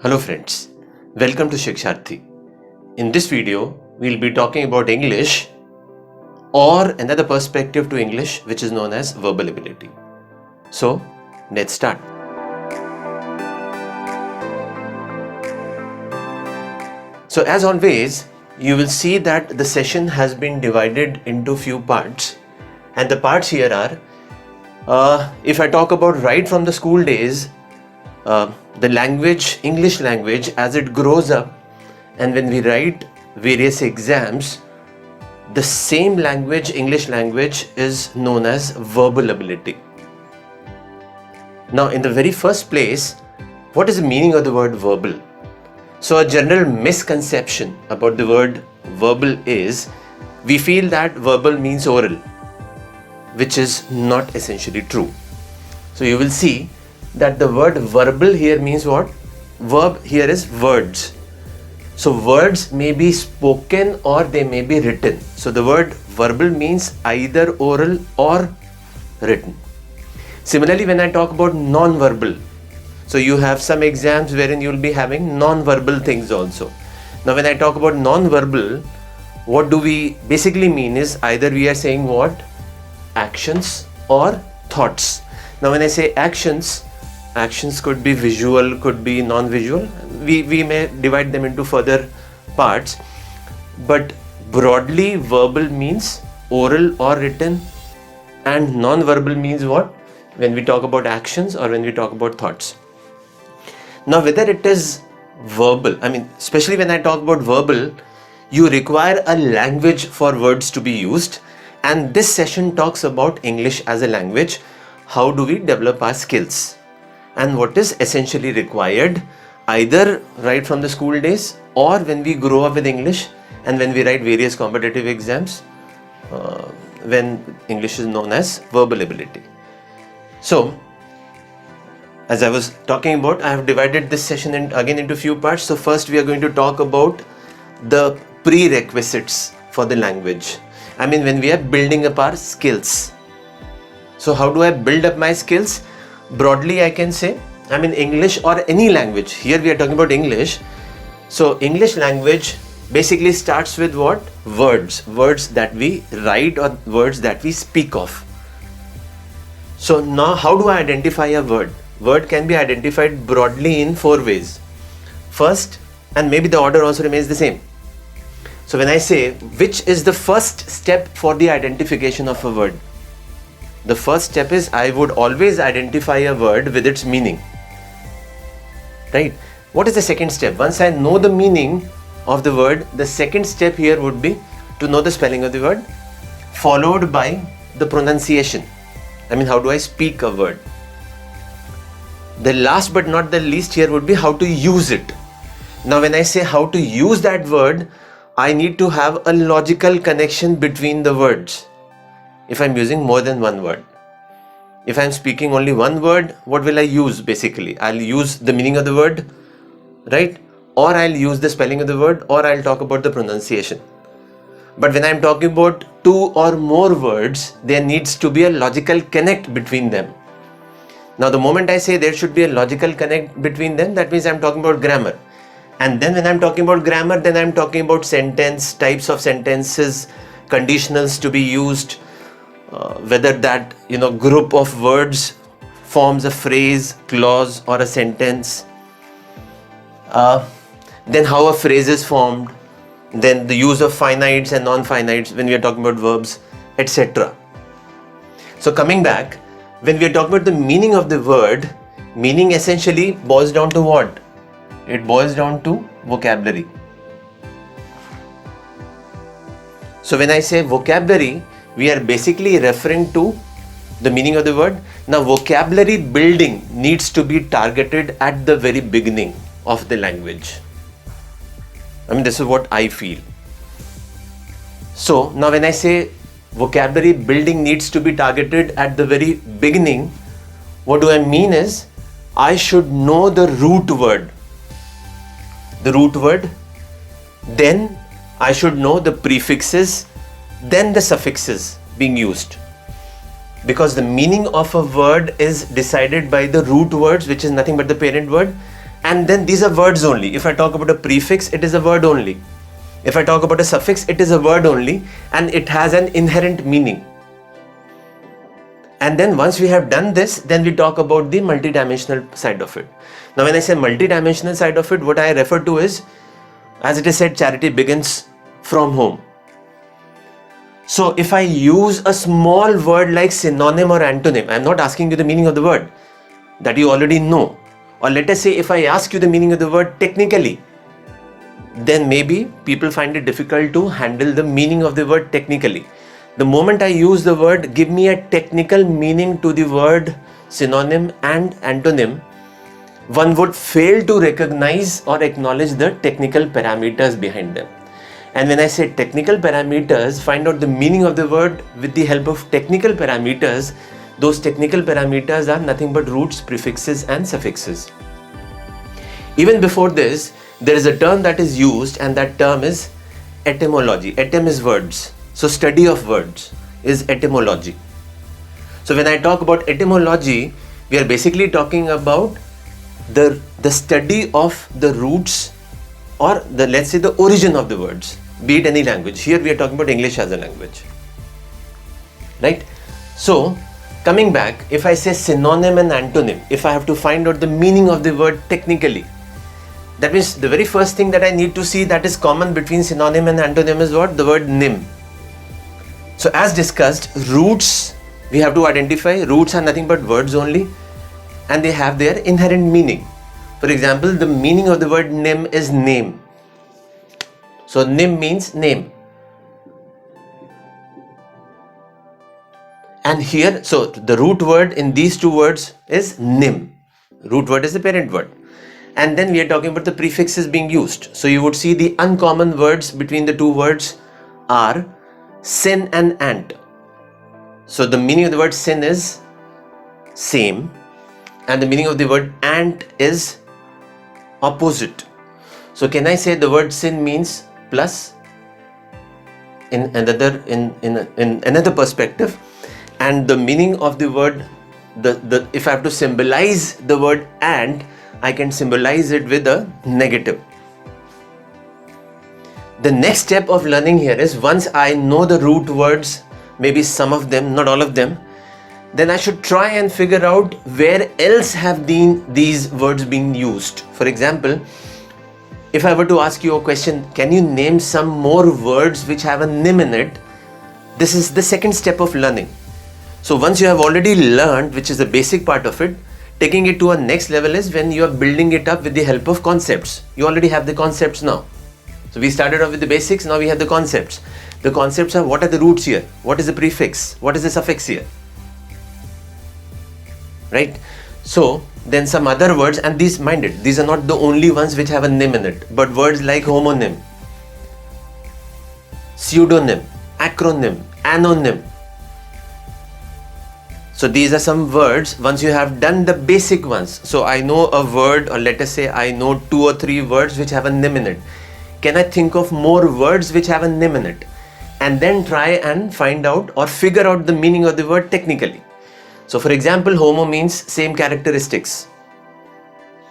Hello friends, welcome to Shiksharthi. In this video, we'll be talking about English or another perspective to English which is known as verbal ability. So, let's start. So as always, you will see that the session has been divided into few parts, and the parts here are, if I talk about right from the school days, the language, English language, as it grows up, and when we write various exams, the same language, English language, is known as verbal ability. Now, in the very first place, what is the meaning of the word verbal? So, a general misconception about the word verbal is we feel that verbal means oral, which is not essentially true. So, you will see that the word verbal here means what? Verb here is words. So words may be spoken or they may be written. So the word verbal means either oral or written. Similarly, when I talk about non-verbal, so you have some exams wherein you will be having non-verbal things also. Now when I talk about non-verbal, what do we basically mean is either we are saying what? Actions or thoughts. Now when I say actions could be visual, could be non-visual. We may divide them into further parts, but broadly verbal means oral or written, and non-verbal means what? When we talk about actions or when we talk about thoughts. Now whether it is verbal, especially when I talk about verbal, you require a language for words to be used, and this session talks about English as a language. How do we develop our skills? And what is essentially required either right from the school days or when we grow up with English and when we write various competitive exams, when English is known as verbal ability. So, as I was talking about, I have divided this session again into few parts. So first we are going to talk about the prerequisites for the language. When we are building up our skills. So how do I build up my skills? Broadly, I can say, English or any language. Here we are talking about English. So English language basically starts with what? Words. Words that we write or words that we speak of. So now how do I identify a word? Word can be identified broadly in four ways. First, and maybe the order also remains the same. So when I say which is the first step for the identification of a word? The first step is I would always identify a word with its meaning. Right? What is the second step? Once I know the meaning of the word, the second step here would be to know the spelling of the word, followed by the pronunciation. How do I speak a word? The last but not the least here would be how to use it. Now when I say how to use that word, I need to have a logical connection between the words. If I'm using more than one word. If I'm speaking only one word, what will I use basically? I'll use the meaning of the word, right? Or I'll use the spelling of the word, or I'll talk about the pronunciation. But when I'm talking about two or more words, there needs to be a logical connect between them. Now the moment I say there should be a logical connect between them, that means I'm talking about grammar. And then when I'm talking about grammar, then I'm talking about sentence, types of sentences, conditionals to be used, whether that group of words forms a phrase, clause or a sentence, then how a phrase is formed, then the use of finites and non-finites when we are talking about verbs, etc. So coming back, when we are talking about the meaning of the word, meaning essentially boils down to what? It boils down to vocabulary. So when I say vocabulary, we are basically referring to the meaning of the word. Now vocabulary building needs to be targeted at the very beginning of the language. This is what I feel. So now when I say vocabulary building needs to be targeted at the very beginning, what do I mean is I should know the root word. Then I should know the prefixes, then the suffixes being used. Because the meaning of a word is decided by the root words, which is nothing but the parent word, And then these are words only. If I talk about a prefix, it is a word only. If I talk about a suffix, it is a word only, and it has an inherent meaning. And then once we have done this, then we talk about the multidimensional side of it. Now when I say multidimensional side of it, what I refer to is, as it is said, charity begins from home. So if I use a small word like synonym or antonym, I am not asking you the meaning of the word, that you already know. Or let us say if I ask you the meaning of the word technically, then maybe people find it difficult to handle the meaning of the word technically. The moment I use the word, give me a technical meaning to the word synonym and antonym, one would fail to recognize or acknowledge the technical parameters behind them. And when I say technical parameters, find out the meaning of the word with the help of technical parameters. Those technical parameters are nothing but roots, prefixes and suffixes. Even before this, there is a term that is used, and that term is etymology. Etym is words. So study of words is etymology. So when I talk about etymology, we are basically talking about the study of the roots, or the, let's say, the origin of the words, be it any language. Here we are talking about English as a language, right? So coming back, if I say synonym and antonym, if I have to find out the meaning of the word technically, that means the very first thing that I need to see that is common between synonym and antonym is what? The word nym. So as discussed, roots, we have to identify. Roots are nothing but words only, and they have their inherent meaning. For example, the meaning of the word nym is name. So nym means name. And here, so the root word in these two words is nym. Root word is the parent word. And then we are talking about the prefixes being used. So you would see the uncommon words between the two words are sin and ant. So the meaning of the word sin is same, and the meaning of the word ant is opposite. So can I say the word sin means plus in another perspective, and the meaning of the word, if I have to symbolize the word ant, I can symbolize it with a negative. The next step of learning here is, once I know the root words, maybe some of them, not all of them, then I should try and figure out where else have these words being used. For example, if I were to ask you a question, can you name some more words which have a nym in it? This is the second step of learning. So once you have already learned, which is the basic part of it, taking it to a next level is when you are building it up with the help of concepts. You already have the concepts now. So we started off with the basics, now we have the concepts. The concepts are, what are the roots here? What is the prefix? What is the suffix here? Right? So then some other words, and these, mind it, these are not the only ones which have a nym in it, but words like homonym, pseudonym, acronym, anonym. So these are some words. Once you have done the basic ones, so I know a word, or let us say I know 2 or 3 words which have a nym in it. Can I think of more words which have a nym in it? And then try and find out or figure out the meaning of the word technically. So for example, homo means same characteristics,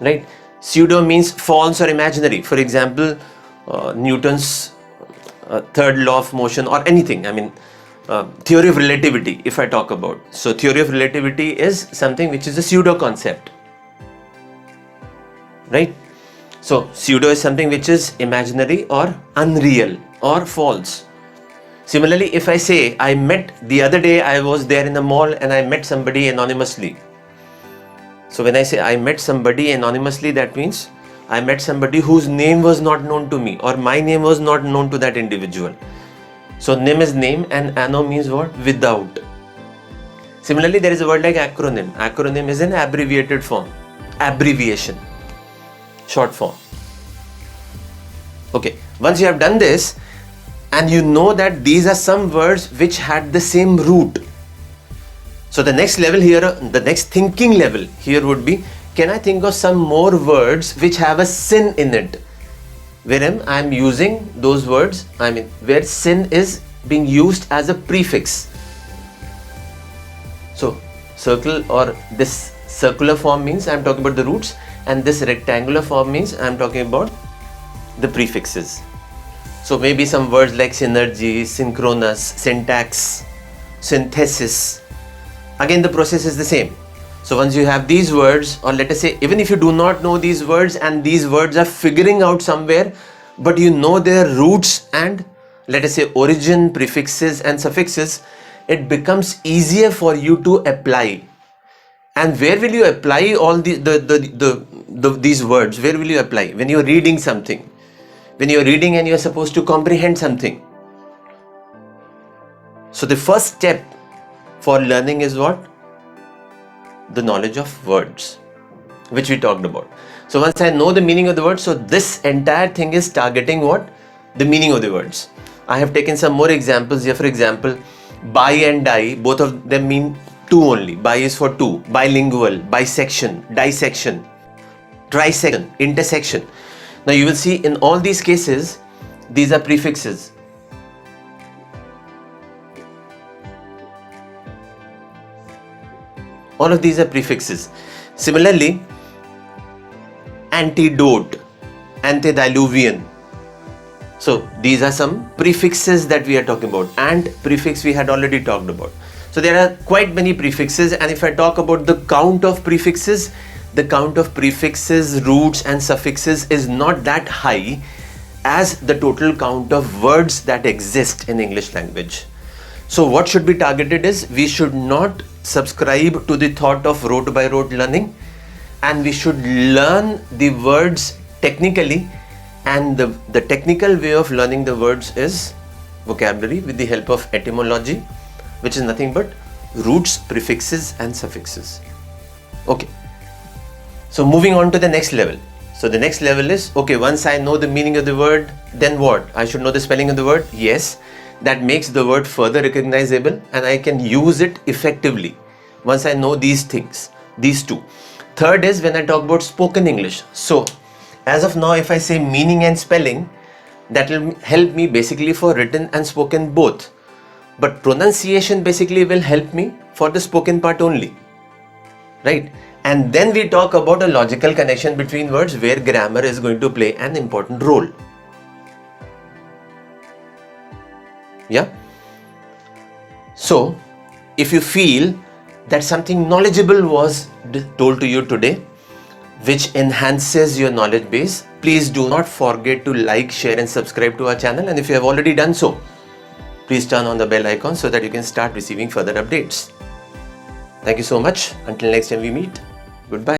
right? Pseudo means false or imaginary. For example, Newton's third law of motion, or anything. I mean, theory of relativity, if I talk about. So theory of relativity is something which is a pseudo concept, right? So pseudo is something which is imaginary or unreal or false. Similarly, if I say the other day I was there in the mall and I met somebody anonymously. So when I say I met somebody anonymously, that means I met somebody whose name was not known to me, or my name was not known to that individual. So nym is name, and ano means what? Without. Similarly, there is a word like acronym. Acronym is an abbreviated form. Abbreviation. Short form. Okay. Once you have done this, and you know that these are some words which had the same root. So the next level here, the next thinking level here would be, can I think of some more words which have a sin in it? Wherein I am using those words, where sin is being used as a prefix. So circle, or this circular form, means I am talking about the roots, and this rectangular form means I'm talking about the prefixes. So maybe some words like synergy, synchronous, syntax, synthesis. Again, the process is the same. So once you have these words, or let us say even if you do not know these words and these words are figuring out somewhere, but you know their roots and let us say origin, prefixes and suffixes, it becomes easier for you to apply. And where will you apply all these words? Where will you apply? When you're reading something. When you're reading and you're supposed to comprehend something. So the first step for learning is what? The knowledge of words, which we talked about. So once I know the meaning of the word, so this entire thing is targeting what? The meaning of the words. I have taken some more examples here. For example, bi and di, both of them mean two only. Bi is for two. Bilingual, bisection, dissection, trisection, intersection. Now you will see in all these cases, these are prefixes. All of these are prefixes. Similarly, antidote, antediluvian. So these are some prefixes that we are talking about. And prefix we had already talked about. So there are quite many prefixes, and if I talk about the count of prefixes, the count of prefixes, roots and suffixes is not that high as the total count of words that exist in English language. So what should be targeted is, we should not subscribe to the thought of rote by rote learning, and we should learn the words technically, and the technical way of learning the words is vocabulary with the help of etymology, which is nothing but roots, prefixes and suffixes. Okay. So moving on to the next level. So the next level is, okay, once I know the meaning of the word, then what? I should know the spelling of the word? Yes. That makes the word further recognizable and I can use it effectively once I know these things, these two. Third is when I talk about spoken English. So as of now, if I say meaning and spelling, that will help me basically for written and spoken both. But pronunciation basically will help me for the spoken part only, right? And then we talk about a logical connection between words where grammar is going to play an important role. Yeah. So if you feel that something knowledgeable was told to you today, which enhances your knowledge base, please do not forget to like, share and subscribe to our channel. And if you have already done so, please turn on the bell icon so that you can start receiving further updates. Thank you so much. Until next time we meet. Goodbye.